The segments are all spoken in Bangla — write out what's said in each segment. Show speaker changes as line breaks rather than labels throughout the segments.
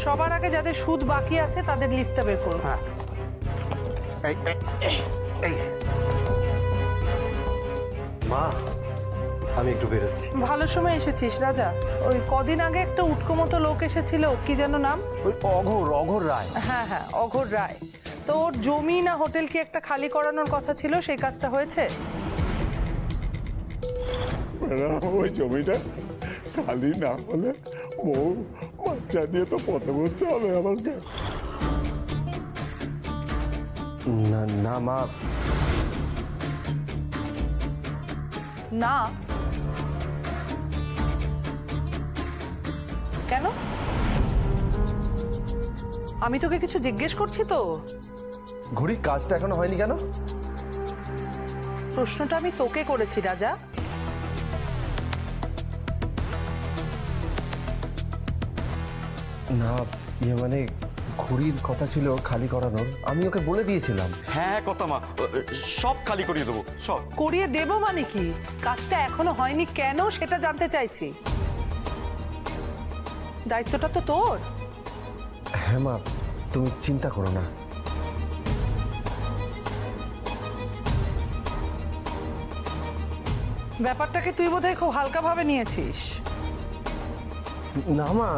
সবার আগে যাদের সুদ বাকি আছে তাদের লিস্টটা বের করুন।
হ্যাঁ, এই মা, আমি একটু বেরোচ্ছি।
ভালো সময় এসেছিস রাজা। ওই কদিন আগে একটা উটকো মতো লোক এসেছিল, কি যেন নাম?
ওই অঘোর রায়।
হ্যাঁ হ্যাঁ, অঘোর রায়। তো ওর জমি না হোটেল কি একটা খালি করানোর কথা ছিল, সেই কাজটা হয়েছে?
ওই জমিটা খালি না হলে বউ বাচ্চা নিয়ে তো পথে বসতে হবে আমাকে।
না না মা,
না কেন? আমি তোকে কিছু জিজ্ঞেস করছি তো।
ঘড়ির কাজটা এখনো হয়নি কেন?
প্রশ্নটা আমি তোকে করেছি রাজা।
না, মানে ঘড়ির কথা ছিল খালি করানোর, আমি ওকে বলে দিয়েছিলাম।
হ্যাঁ কথা মা, সব খালি করিয়ে দেবো সব।
করিয়ে দেবো মানে কি? কাজটা এখনো হয়নি কেন সেটা জানতে চাইছি। দায়িত্বটা তো তোর।
হ্যাঁ মা, তুমি চিন্তা করো না।
ব্যাপারটাকে তুই বোধহয় খুব হালকা ভাবে নিয়েছিস।
না মা,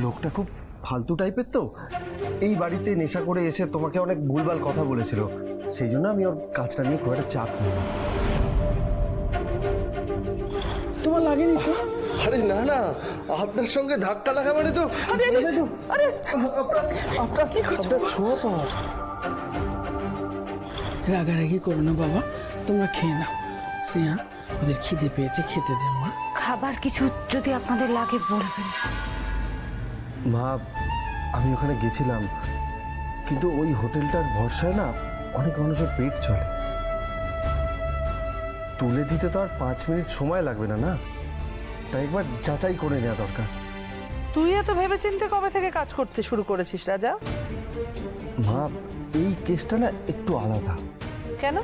লোকটা খুব ফালতু টাইপের তো, এই বাড়িতে নেশা করে এসে তোমাকে অনেক ভুলভাল কথা বলেছিল, সেই জন্য আমি ওর কাজটা নিয়ে খুব একটা চাপ নিই।
তোমার লাগেনি তো?
আরে না না, আপনার সঙ্গে ধাক্কা লাগা মানে তো আপনার ছোঁয়া পাওয়া।
রাগারাগি করো না বাবা, তোমরা খেয়ে নাও। শ্রেয়া, ওদের খিদে পেয়েছে, খেতে দে মা।
খাবার কিছু যদি আপনাদের লাগে বলবেন।
মা, আমি ওখানে গেছিলাম, কিন্তু ওই হোটেলটার ভরসায় না অনেক মানুষের পেট চলে। তুলে দিতে তো আর 5 মিনিট সময় লাগবে না, না? তাই একবার যাচাই করে নেওয়া দরকার।
তুই এত ভেবেচিন্তে কবে থেকে কাজ করতে শুরু করেছিস রাজা?
মা, এই কেসটা না একটু আলাদা।
কেন?